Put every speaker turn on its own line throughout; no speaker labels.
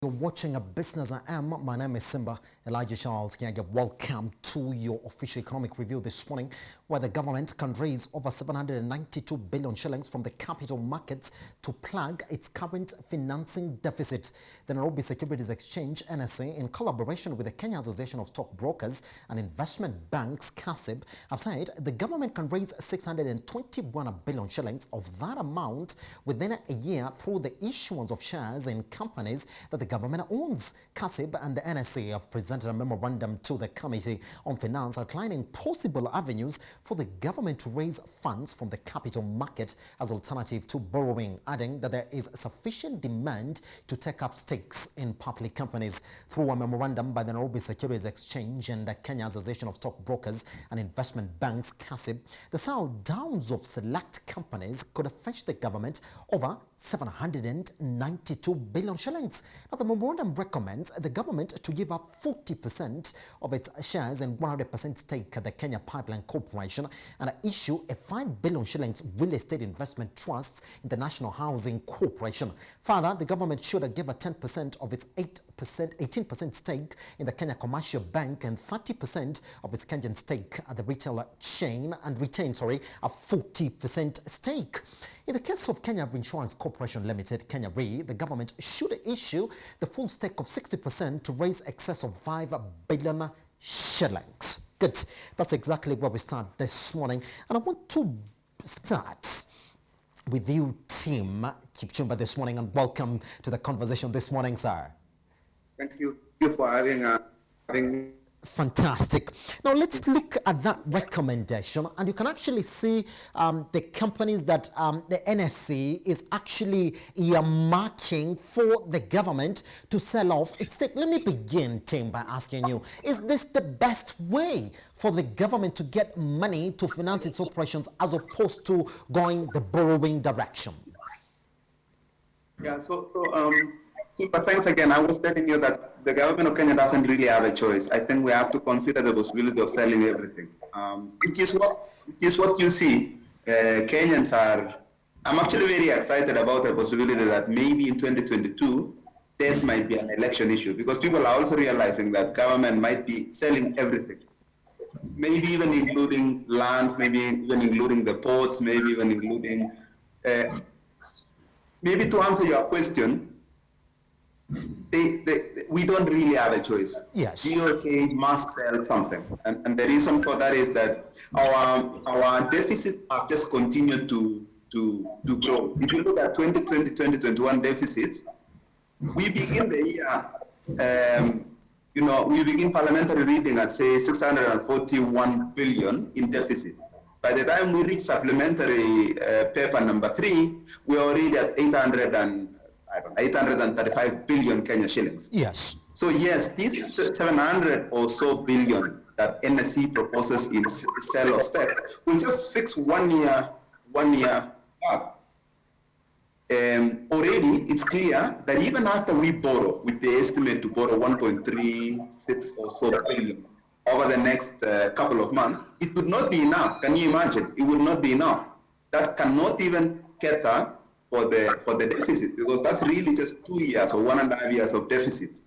You're watching A Business I Am. My name is Simba Elijah Charles. Welcome to your official economic review this morning, where the government can raise over 792 billion shillings from the capital markets to plug its current financing deficit. The Nairobi Securities Exchange (NSE), in collaboration with the Kenya Association of Stockbrokers and Investment Banks (KASIB), have said the government can raise 621 billion shillings of that amount within a year through the issuance of shares in companies that the government owns. KASIB and the NSA have presented a memorandum to the Committee on Finance outlining possible avenues for the government to raise funds from the capital market as alternative to borrowing, adding that there is sufficient demand to take up stakes in public companies. Through a memorandum by the Nairobi Securities Exchange and the Kenya Association of Stockbrokers and Investment Banks (KASIB), the sell downs of select companies could fetch the government over 792 billion shillings. Now, the memorandum recommends the government to give up 40% of its shares and 100% stake at the Kenya Pipeline Corporation and issue a 5 billion shillings real estate investment trusts in the National Housing Corporation. Further, the government should give a 10% of its 18% stake in the Kenya Commercial Bank and 30% of its Kenyan stake at the retail chain and retain, a 40% stake. In the case of Kenya Insurance Corporation Limited, Kenya Re, the government should issue the full stake of 60% to raise excess of 5 billion shillings. Good. That's exactly where we start this morning. And I want to start with you, Tim Kipchumba, this morning, and welcome to the conversation this morning, sir.
Thank you for having
Fantastic. Now let's look at that recommendation, and you can actually see the companies that the NSC is actually earmarking for the government to sell off its stake. Let me begin, Tim, by asking you, is this the best way for the government to get money to finance its operations as opposed to going the borrowing direction?
Yeah, Super, thanks again. I was telling you that the government of Kenya doesn't really have a choice. I think we have to consider the possibility of selling everything, which is what you see. Kenyans are. I'm actually very excited about the possibility that maybe in 2022, that might be an election issue, because people are also realizing that government might be selling everything, maybe even including land, maybe even including the ports, maybe even including. Maybe to answer your question, we don't really have a choice.
Yes.
GOK must sell something. And the reason for that is that our deficits have just continued to grow. If you look at 2020, 2021 deficits, we begin the year, we begin parliamentary reading at, say, 641 billion in deficit. By the time we reach supplementary paper number 3, we're already at 835 billion Kenya shillings.
Yes.
So yes, this 700 or so billion that NSC proposes in sale of stake will just fix 1 year up. Already, it's clear that even after we borrow, with the estimate to borrow 1.36 or so billion over the next couple of months, it would not be enough. Can you imagine? It would not be enough. That cannot even cater for the deficit, because that's really just 2 years or 1.5 years of deficit.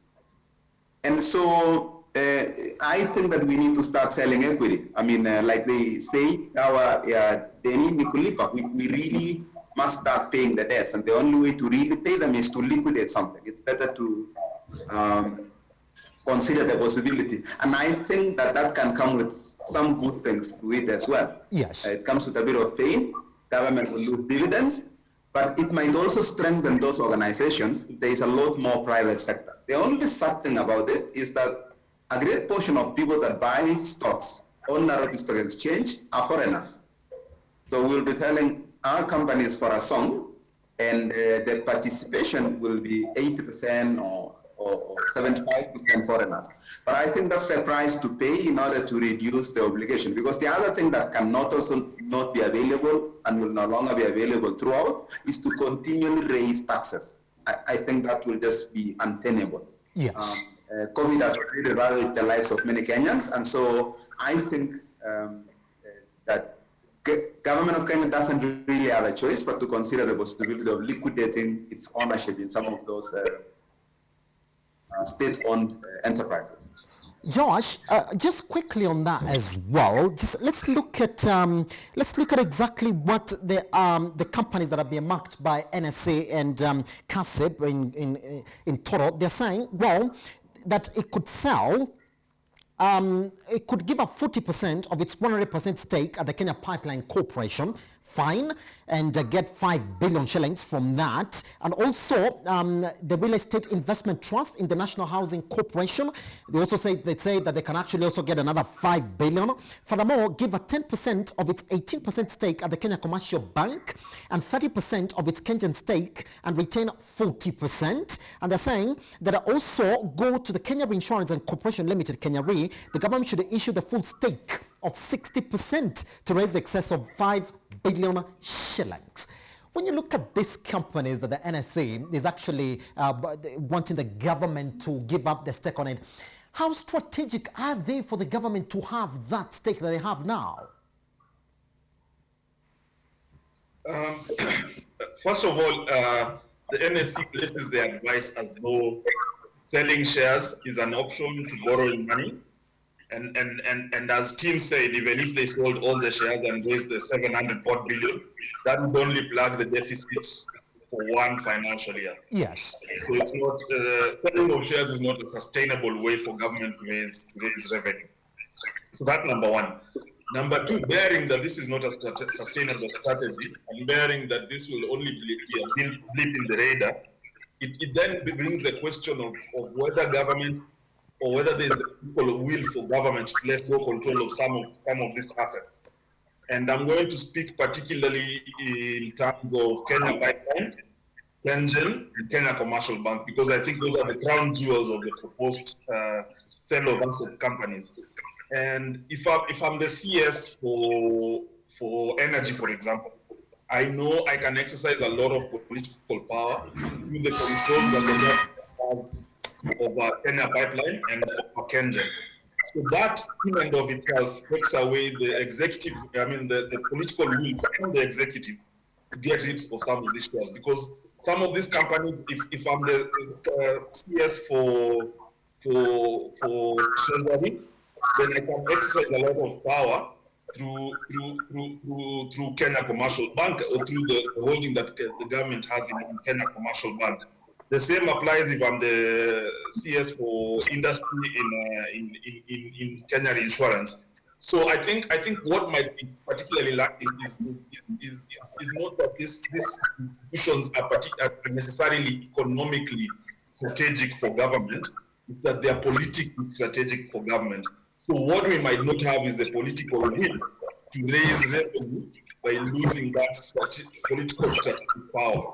And so I think that we need to start selling equity. I mean, like they say, our Deni Nikulipa, we really must start paying the debts, and the only way to really pay them is to liquidate something. It's better to consider the possibility. And I think that can come with some good things to it as well.
Yes.
It comes with a bit of pain. Government will lose dividends, but it might also strengthen those organizations if there is a lot more private sector. The only sad thing about it is that a great portion of people that buy stocks on Nairobi Stock Exchange are foreigners. So we'll be telling our companies for a song, and the participation will be 80% or 75% foreigners. But I think that's the price to pay in order to reduce the obligation. Because the other thing that cannot also not be available and will no longer be available throughout is to continually raise taxes. I think that will just be untenable.
Yes.
COVID has really ravaged the lives of many Kenyans, and so I think that government of Kenya doesn't really have a choice but to consider the possibility of liquidating its ownership in some of those state-owned enterprises.
Josh, just quickly on that as well. Just let's look at exactly what the companies that are being marked by NSA and CASIB in total. They're saying, well, that it could sell. It could give up 40% of its 100% stake at the Kenya Pipeline Corporation. Fine, and get 5 billion shillings from that, and also the real estate investment trust in the National Housing Corporation. They say that they can actually also get another 5 billion. Furthermore, give a 10% of its 18% stake at the Kenya Commercial Bank and 30% of its Kenyan stake and retain 40%. And they're saying that also go to the Kenya Reinsurance and Corporation Limited, Kenya Re. The government should issue the full stake of 60% to raise the excess of 5 billion shillings. When you look at these companies that the NSA is actually wanting the government to give up the stake on it, how strategic are they for the government to have that stake that they have now?
First of all, the NSC places their advice as though selling shares is an option to borrowing money. And as Tim said, even if they sold all the shares and raised the 700 billion, that would only plug the deficit for one financial year.
Yes.
So it's not selling of shares is not a sustainable way for government to raise revenue. So that's number one. Number two, bearing that this is not a sustainable strategy, and bearing that this will only be a blip in the radar, it then brings the question of whether government or whether there's equal will for government to let go control of some of these assets. And I'm going to speak particularly in terms of Kenya Pipeline, Kengen, and Kenya Commercial Bank, because I think those are the crown jewels of the proposed sale of asset companies. And if I'm the CS for energy, for example, I know I can exercise a lot of political power through the control that the government has over Kenya Pipeline and over Kengen. So that in and of itself takes away the executive, the political will from the executive to get rid of some of these shares. Because some of these companies, if I'm the CS for Treasury, then I can exercise a lot of power through Kenya Commercial Bank or through the holding that the government has in Kenya Commercial Bank. The same applies if I'm the CS for industry in Kenya Insurance. So I think what might be particularly lacking is not that these institutions are necessarily economically strategic for government, it's that they are politically strategic for government. So what we might not have is the political will to raise revenue by losing that political strategic power.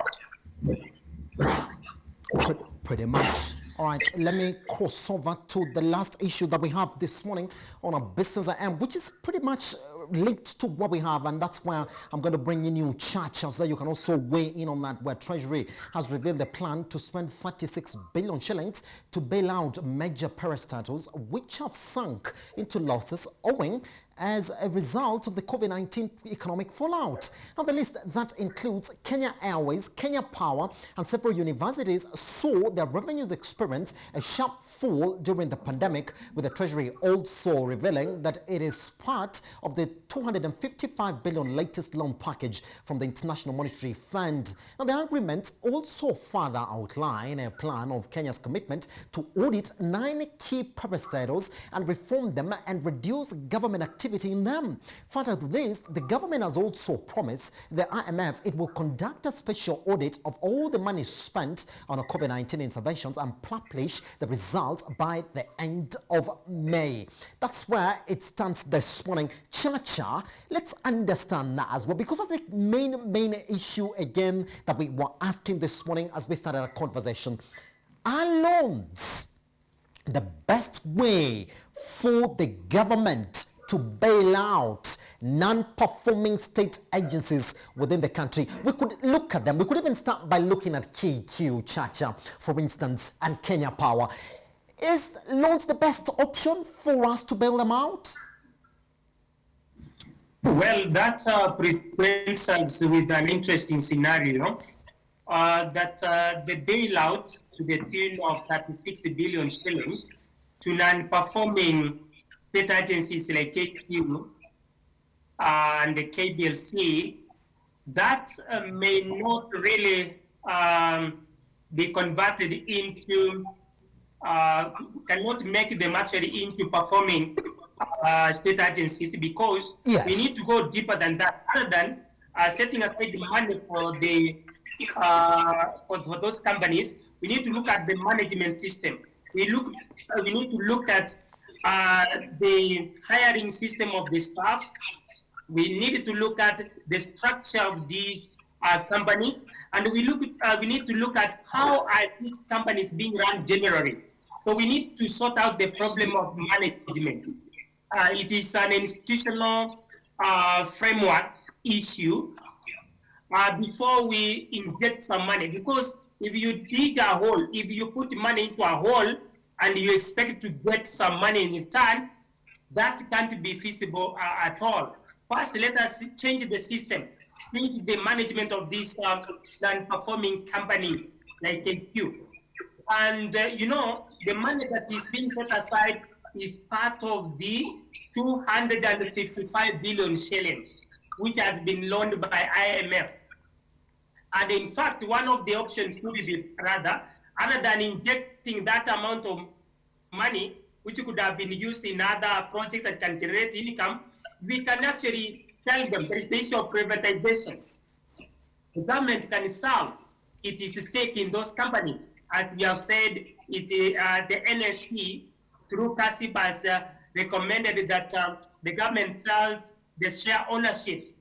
Pretty much. All right, let me cross over to the last issue that we have this morning on our business AM, which is pretty much linked to what we have, and that's where I'm going to bring in you, Church, so you can also weigh in on that, where Treasury has revealed the plan to spend 36 billion shillings to bail out major parastatals which have sunk into losses owing as a result of the COVID-19 economic fallout. Now, the list that includes Kenya Airways, Kenya Power, and several universities saw their revenues experience a sharp fall during the pandemic, with the Treasury also revealing that it is part of the 255 billion latest loan package from the International Monetary Fund. Now, the agreements also further outline a plan of Kenya's commitment to audit 9 key parastatals and reform them and reduce government activity in them. Further to this, the government has also promised the IMF it will conduct a special audit of all the money spent on COVID-19 interventions and publish the results by the end of May. That's where it stands this morning. Chacha, let's understand that as well, because of the main issue again that we were asking this morning as we started our conversation. Are loans the best way for the government to bail out non-performing state agencies within the country? We could look at them. We could even start by looking at KQ, Chacha, for instance, and Kenya Power. Is loans the best option for us to bail them out?
Well, that presents us with an interesting scenario that the bailout to the tune of 36 billion shillings to non-performing state agencies like KQ and the KBLC, that may not really be converted into, cannot make them actually into performing state agencies, because
Yes.
we need to go deeper than that. Other than setting aside the money for the for those companies, we need to look at the management system. We need to look at the hiring system of the staff. We need to look at the structure of these companies, and we need to look at how are these companies being run generally. So we need to sort out the problem of management. It is an institutional framework issue before we inject some money. Because if you dig a hole, if you put money into a hole and you expect to get some money in return, that can't be feasible at all. First, let us change the system, change the management of these non-performing companies like KQ. And, the money that is being set aside is part of the 255 billion shillings, which has been loaned by IMF. And in fact, one of the options could be rather, other than injecting that amount of money, which could have been used in other projects that can generate income, we can actually sell them. There is the issue of privatization. The government can sell its stake in those companies. As we have said, the NSE, through CASIP, has recommended that the government sells the share ownership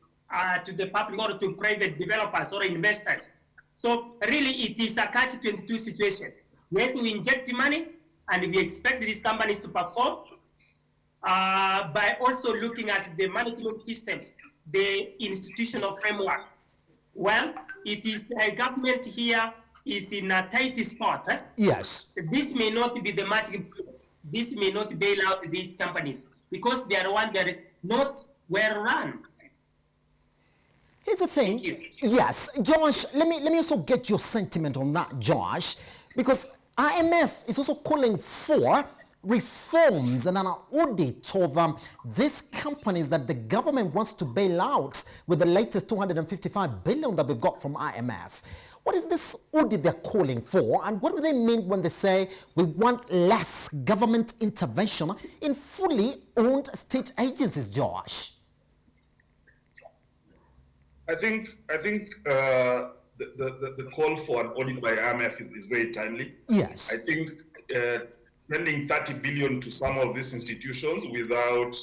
to the public or to private developers or investors. So really, it is a catch-22 situation. Yes, we inject money, and we expect these companies to perform by also looking at the management system, the institutional framework. Well, it is a government here is in a tight spot.
Yes.
This may not be the magic. This may not bail out these companies because they are not well run.
Here's the thing. Yes, Josh, let me also get your sentiment on that, Josh, because IMF is also calling for reforms and an audit of these companies that the government wants to bail out with the latest 255 billion that we got from IMF. What is this audit they're calling for, and what do they mean when they say we want less government intervention in fully owned state agencies, Josh?
I think the call for an audit by IMF is very timely.
Yes.
I think spending 30 billion to some of these institutions without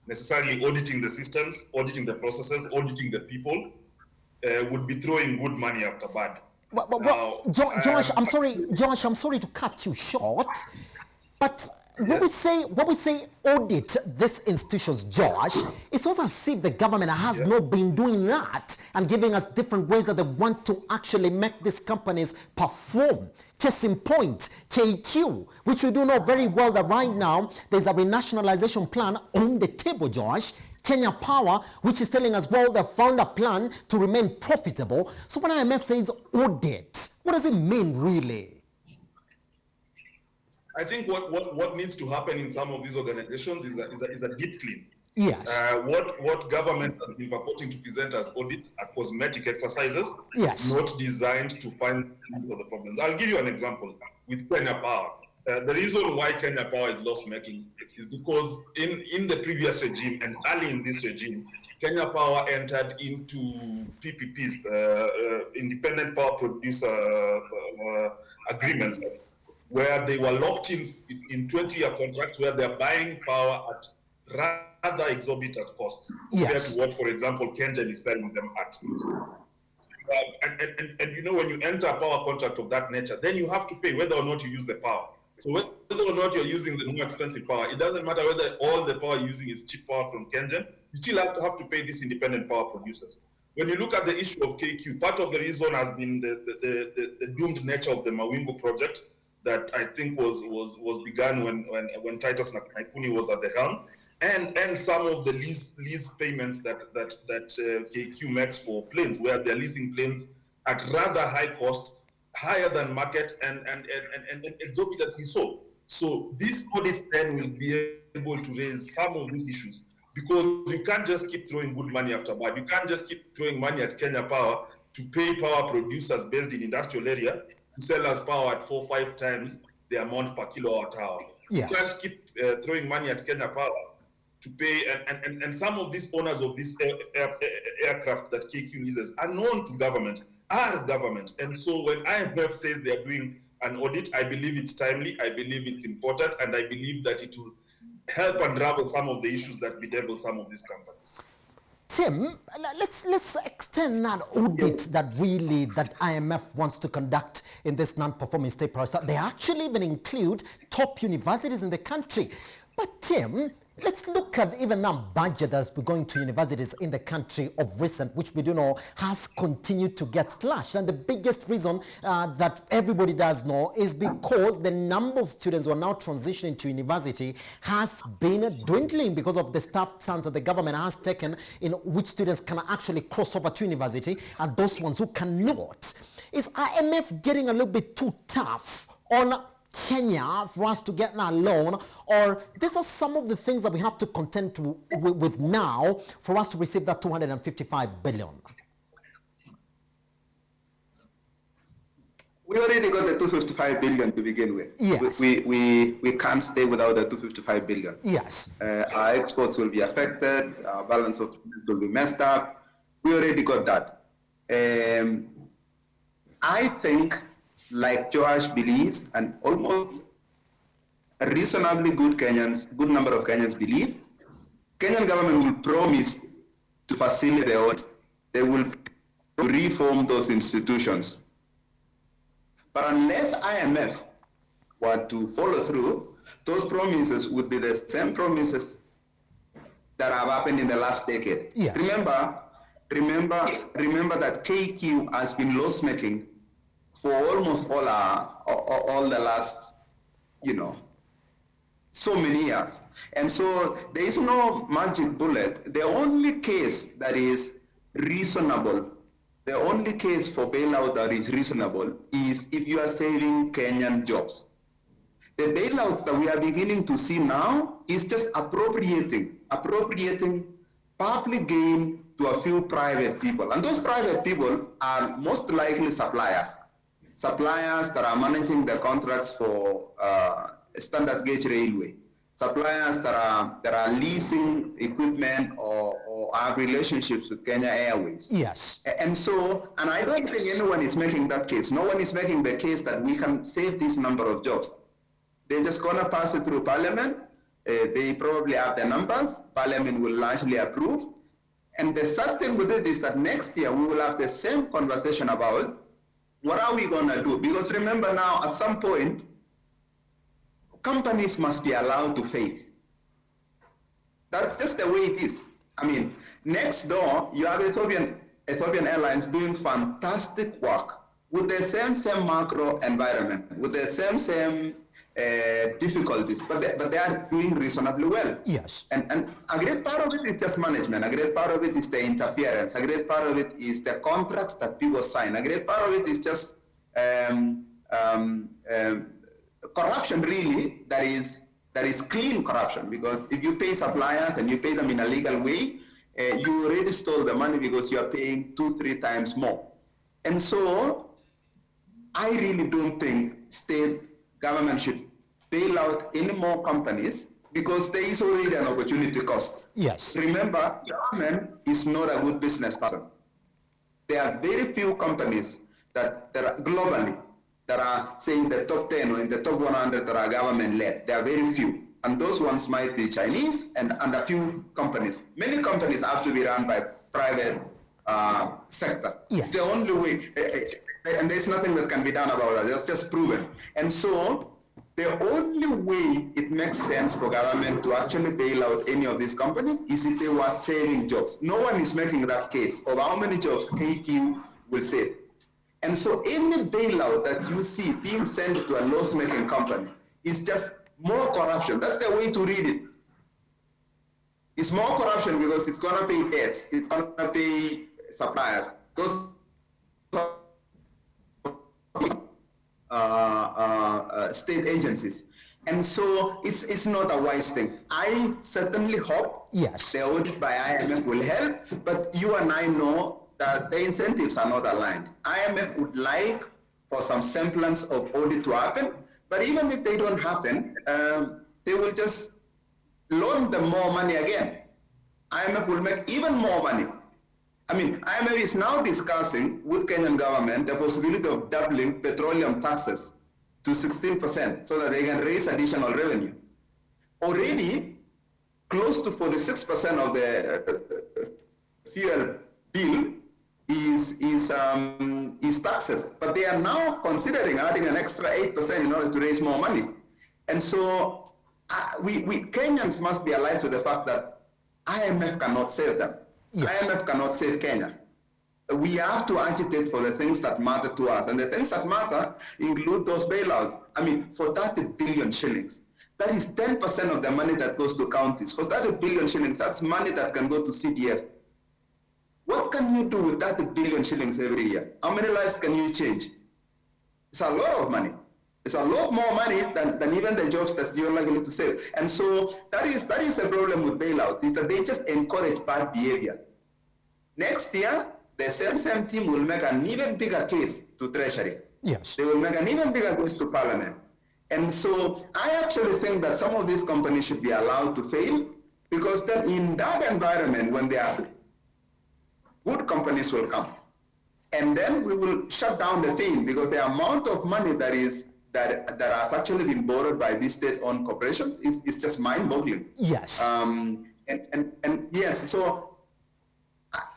necessarily auditing the systems, auditing the processes, auditing the people, would be throwing good money after bad.
Josh, I'm sorry to cut you short, but when we say audit these institutions, Josh, it's also as if the government has not been doing that and giving us different ways that they want to actually make these companies perform. Case in point, KQ, which we do know very well that right now there's a renationalization plan on the table, Josh. Kenya Power, which is telling us, well, they found a plan to remain profitable. So when IMF says audit, what does it mean really?
I think what needs to happen in some of these organizations is a deep clean.
Yes.
What government has been purporting to present as audits are cosmetic exercises,
yes,
not designed to find the problems. I'll give you an example with Kenya Power. The reason why Kenya Power is loss-making is because in the previous regime and early in this regime, Kenya Power entered into PPPs, independent power producer agreements, where they were locked in 20-year contracts where they're buying power at rather exorbitant costs compared to what, for example, KenGen is selling them at. And you know, when you enter a power contract of that nature, then you have to pay whether or not you use the power. So whether or not you're using the more expensive power, it doesn't matter whether all the power you're using is cheap power from KenGen, you still have to pay these independent power producers. When you look at the issue of KQ, part of the reason has been the doomed nature of the Mawingu project that I think was begun when Titus Naikuni was at the helm, and some of the lease payments that KQ makes for planes, where they're leasing planes at rather high cost higher than market and exorbitantly so. So this audit then will be able to raise some of these issues, because you can't just keep throwing good money after bad. You can't just keep throwing money at Kenya Power to pay power producers based in industrial area to sell us power at 4-5 times the amount per kilowatt hour.
Yes.
You can't keep throwing money at Kenya Power to pay, and some of these owners of these aircraft that KQ leases are known to government, and so when IMF says they are doing an audit, I believe it's timely, I believe it's important, and I believe that it will help unravel some of the issues that bedevil some of these companies.
Tim, let's extend that audit that IMF wants to conduct in this non-performing state priority. They actually even include top universities in the country. But Tim, let's look at even that budget that's been going to universities in the country of recent, which we do know has continued to get slashed. And the biggest reason that everybody does know is because the number of students who are now transitioning to university has been dwindling because of the staff stance that the government has taken in which students can actually cross over to university and those ones who cannot. Is IMF getting a little bit too tough on Kenya for us to get that loan, or these are some of the things that we have to contend with now for us to receive that 255 billion?
We already got the 255 billion to begin with.
Yes.
We can't stay without the 255 billion.
Yes.
Our exports will be affected, our balance of payments will be messed up. We already got that. I think, like Joash believes, and almost a reasonably good number of Kenyans believe, Kenyan government will promise to facilitate the audit. They will reform those institutions. But unless IMF were to follow through, those promises would be the same promises that have happened in the last decade.
Yes.
Remember that KQ has been loss-making for almost all the last, so many years. And so there is no magic bullet. The only case that is reasonable, the only case for bailout that is reasonable is if you are saving Kenyan jobs. The bailouts that we are beginning to see now is just appropriating public gain to a few private people. And those private people are most likely suppliers that are managing the contracts for standard gauge railway, suppliers that are leasing equipment or have relationships with Kenya Airways.
Yes.
And I don't think anyone is making that case. No one is making the case that we can save this number of jobs. They're just gonna pass it through Parliament. They probably have the numbers. Parliament will largely approve. And the sad thing with it is that next year we will have the same conversation about what are we gonna do? Because remember now, at some point, companies must be allowed to fail. That's just the way it is. I mean, next door, you have Ethiopian Airlines doing fantastic work with the same macro environment, with the same difficulties, but they are doing reasonably well.
Yes.
And a great part of it is just management. A great part of it is the interference. A great part of it is the contracts that people sign. A great part of it is just corruption, really, that is clean corruption, because if you pay suppliers and you pay them in a legal way, you already stole the money because you are paying 2-3 times more. And so I really don't think state government should bail out any more companies because there is already an opportunity cost.
Yes.
Remember, government is not a good business person. There are very few companies that are globally that are, say, in the top 10 or in the top 100 that are government-led. There are very few. And those ones might be Chinese and a few companies. Many companies have to be run by private sector.
Yes.
It's the only way. And there's nothing that can be done about that. That's just proven. And so the only way it makes sense for government to actually bail out any of these companies is if they were saving jobs. No one is making that case of how many jobs KQ will save. And so any bailout that you see being sent to a loss-making company is just more corruption. That's the way to read it. It's more corruption because it's gonna pay heads, it's gonna pay suppliers. Those state agencies. And so it's not a wise thing. I certainly hope the audit by IMF will help, but you and I know that the incentives are not aligned. IMF would like for some semblance of audit to happen, but even if they don't happen, they will just loan them more money again. IMF will make even more money. I mean, IMF is now discussing with Kenyan government the possibility of doubling petroleum taxes to 16% so that they can raise additional revenue. Already, close to 46% of the fuel bill is taxes, but they are now considering adding an extra 8% in order to raise more money. And so we Kenyans must be alive to the fact that IMF cannot save them. IMF cannot save Kenya. We have to agitate for the things that matter to us. And the things that matter include those bailouts. I mean, for 30 billion shillings, that is 10% of the money that goes to counties. For 30 billion shillings, that's money that can go to CDF. What can you do with 30 billion shillings every year? How many lives can you change? It's a lot of money. It's a lot more money than even the jobs that you're likely to save. And so that is a problem with bailouts, is that they just encourage bad behavior. Next year, the same team will make an even bigger case to Treasury.
Yes.
They will make an even bigger case to Parliament. And so I actually think that some of these companies should be allowed to fail, because then in that environment, when they are good, companies will come. And then we will shut down the pain, because the amount of money that has actually been borrowed by these state-owned corporations is just mind-boggling.
Yes.
And yes, so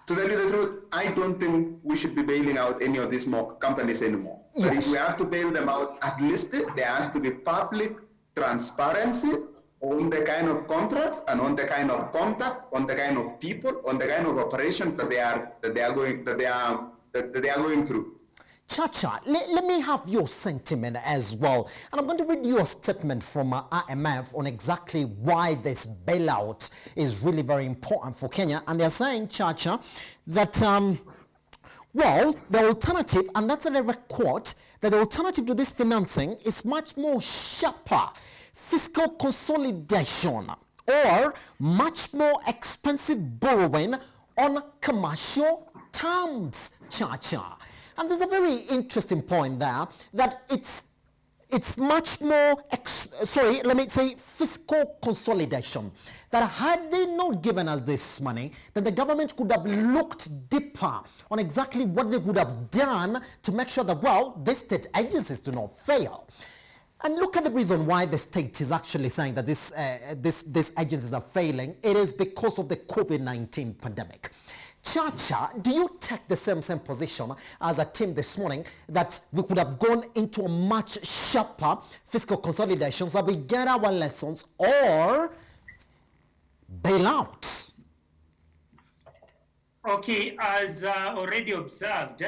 to tell you the truth, I don't think we should be bailing out any of these more companies anymore.
Yes.
But if we have to bail them out, at least there has to be public transparency on the kind of contracts and on the kind of contact, on the kind of people, on the kind of operations that they are going through.
Chacha, let me have your sentiment as well. And I'm going to read you a statement from IMF on exactly why this bailout is really very important for Kenya. And they're saying, Chacha, that, well, the alternative, and that's a direct quote, that the alternative to this financing is much more sharper fiscal consolidation or much more expensive borrowing on commercial terms, Chacha. And there's a very interesting point there, that it's much more, fiscal consolidation. That had they not given us this money, then the government could have looked deeper on exactly what they would have done to make sure that, well, the state agencies do not fail. And look at the reason why the state is actually saying that these agencies are failing. It is because of the COVID-19 pandemic. Chacha, do you take the same position as a team this morning, that we could have gone into a much sharper fiscal consolidation so that we get our lessons, or bailouts?
Okay, as already observed,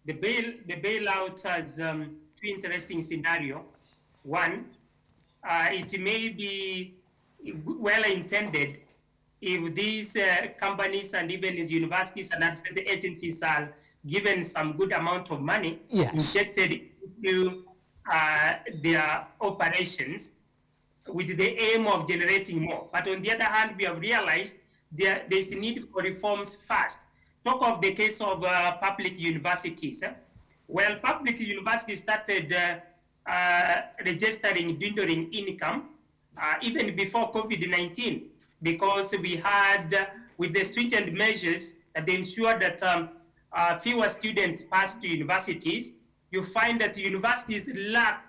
the bailout has two interesting scenarios. One, it may be well intended if these companies and even these universities and the agencies are given some good amount of money injected into their operations with the aim of generating more. But on the other hand, we have realized there's a need for reforms first. Talk of the case of public universities. Well, public universities started registering dwindling income even before COVID-19. Because we had, with the stringent measures that ensure that fewer students pass to universities, you find that universities lack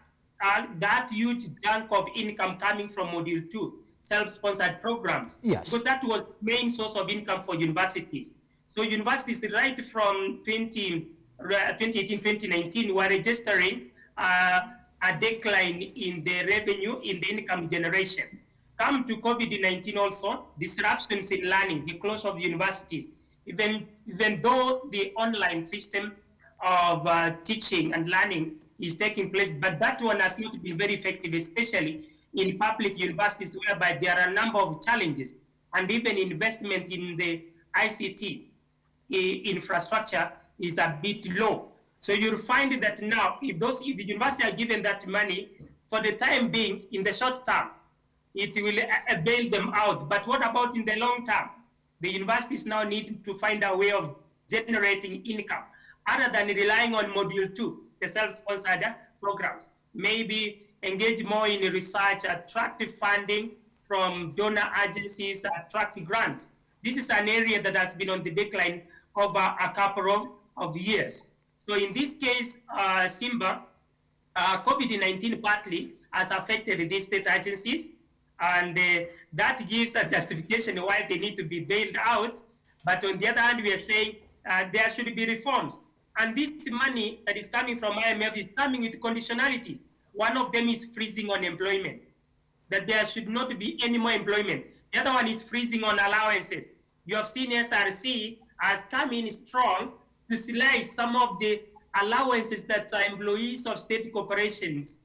that huge chunk of income coming from Module 2, self-sponsored programs.
Yes.
Because that was main source of income for universities. So universities right from 2018, 2019 were registering a decline in the revenue, in the income generation. Come to COVID-19 also, disruptions in learning, the closure of universities, even though the online system of teaching and learning is taking place, but that one has not been very effective, especially in public universities, whereby there are a number of challenges, and even investment in the ICT infrastructure is a bit low. So you'll find that now, if the university are given that money, for the time being, in the short term, it will bail them out. But what about in the long term? The universities now need to find a way of generating income other than relying on Module 2, the self-sponsored programs. Maybe engage more in research, attract funding from donor agencies, attract grants. This is an area that has been on the decline over a couple of years. So in this case, Simba, COVID-19 partly has affected these state agencies, and that gives a justification why they need to be bailed out. But on the other hand, we are saying there should be reforms. And this money that is coming from IMF is coming with conditionalities. One of them is freezing on employment, that there should not be any more employment. The other one is freezing on allowances. You have seen SRC has come in strong to slice some of the allowances that employees of state corporations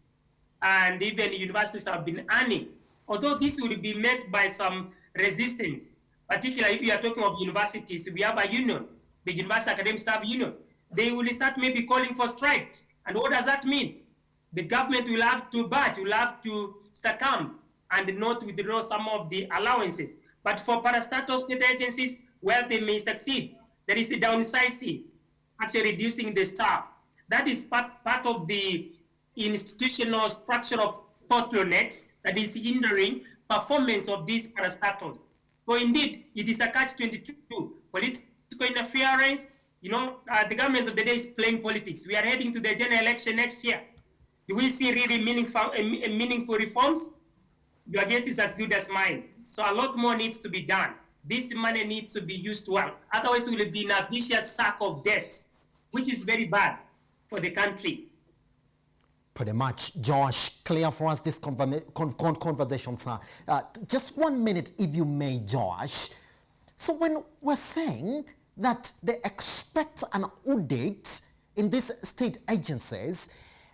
and even universities have been earning. Although this will be met by some resistance, particularly if you are talking of universities, we have a union, the University Academic Staff Union. They will start maybe calling for strikes. And what does that mean? The government will have to budge, will have to succumb and not withdraw some of the allowances. But for parastatal state agencies, well, they may succeed. There is the downsizing, actually reducing the staff. That is part of the institutional structure of bottlenecks that is hindering performance of these parastatals. So indeed, it is a catch-22. Political interference, the government of the day is playing politics. We are heading to the general election next year. Do we see really meaningful reforms? Your guess is as good as mine. So a lot more needs to be done. This money needs to be used well. Otherwise, we will be in a vicious cycle of debt, which is very bad for the country.
Pretty much. Josh, clear for us this conversation, sir. Just 1 minute, if you may, Josh. So when we're saying that they expect an audit in these state agencies,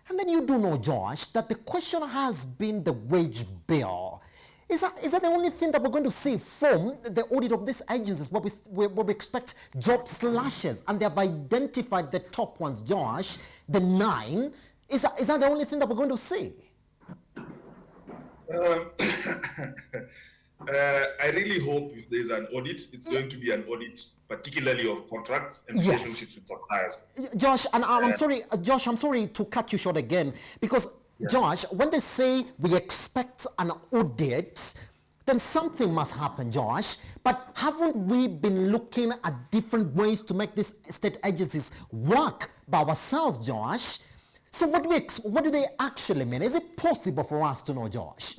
and then you do know, Josh, that the question has been the wage bill. Is that the only thing that we're going to see from the audit of these agencies? What we expect job slashes, and they have identified the top ones, Josh, the 9. Is that the only thing that we're going to see?
I really hope if there's an audit, it's going to be an audit, particularly of contracts and relationships with suppliers.
Josh, and I'm sorry, Josh, I'm sorry to cut you short again, because Josh, when they say we expect an audit, then something must happen, Josh. But haven't we been looking at different ways to make these state agencies work by ourselves, Josh? So what do they actually mean? Is it possible for us to know, Josh?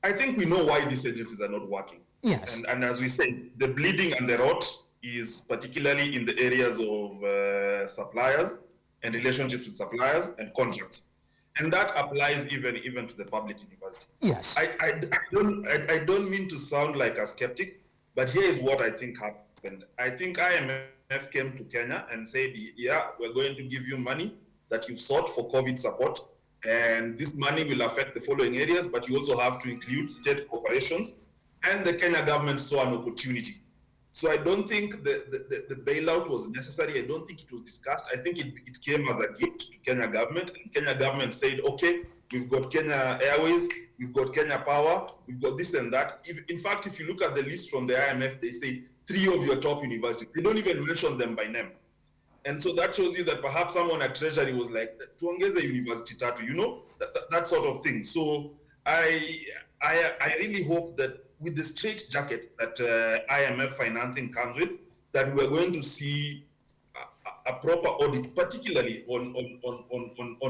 I think we know why these agencies are not working.
Yes.
And as we said, the bleeding and the rot is particularly in the areas of suppliers and relationships with suppliers and contracts. And that applies even to the public university.
Yes.
I don't mean to sound like a skeptic, but here is what I think happened. I think IMF came to Kenya and said, yeah, we're going to give you money that you've sought for COVID support, and this money will affect the following areas, but you also have to include state corporations. And the Kenya government saw an opportunity. So I don't think the bailout was necessary. I don't think it was discussed. I think it came as a gift to Kenya government. And Kenya government said, okay, we've got Kenya Airways, we've got Kenya Power, we've got this and that. In fact, if you look at the list from the IMF, they say 3 of your top universities. They don't even mention them by name. And so that shows you that perhaps someone at Treasury was like, tuongeze university tatu, that sort of thing. So I really hope that with the straight jacket that IMF financing comes with, that we're going to see a proper audit, particularly on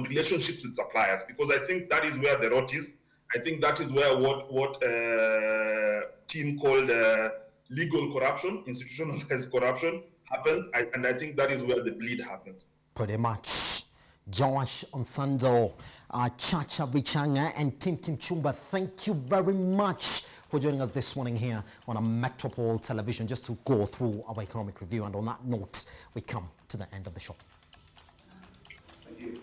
relationships with suppliers, because I think that is where the rot is. I think that is where what team called legal corruption, institutionalized corruption happens, and I think that is where the bleed happens.
Pretty much. Josh Onsando, Chacha Bichanga, and Tim Chumba, thank you very much for joining us this morning here on a Metropol television, just to go through our economic review. And on that note, we come to the end of the show.
Thank you.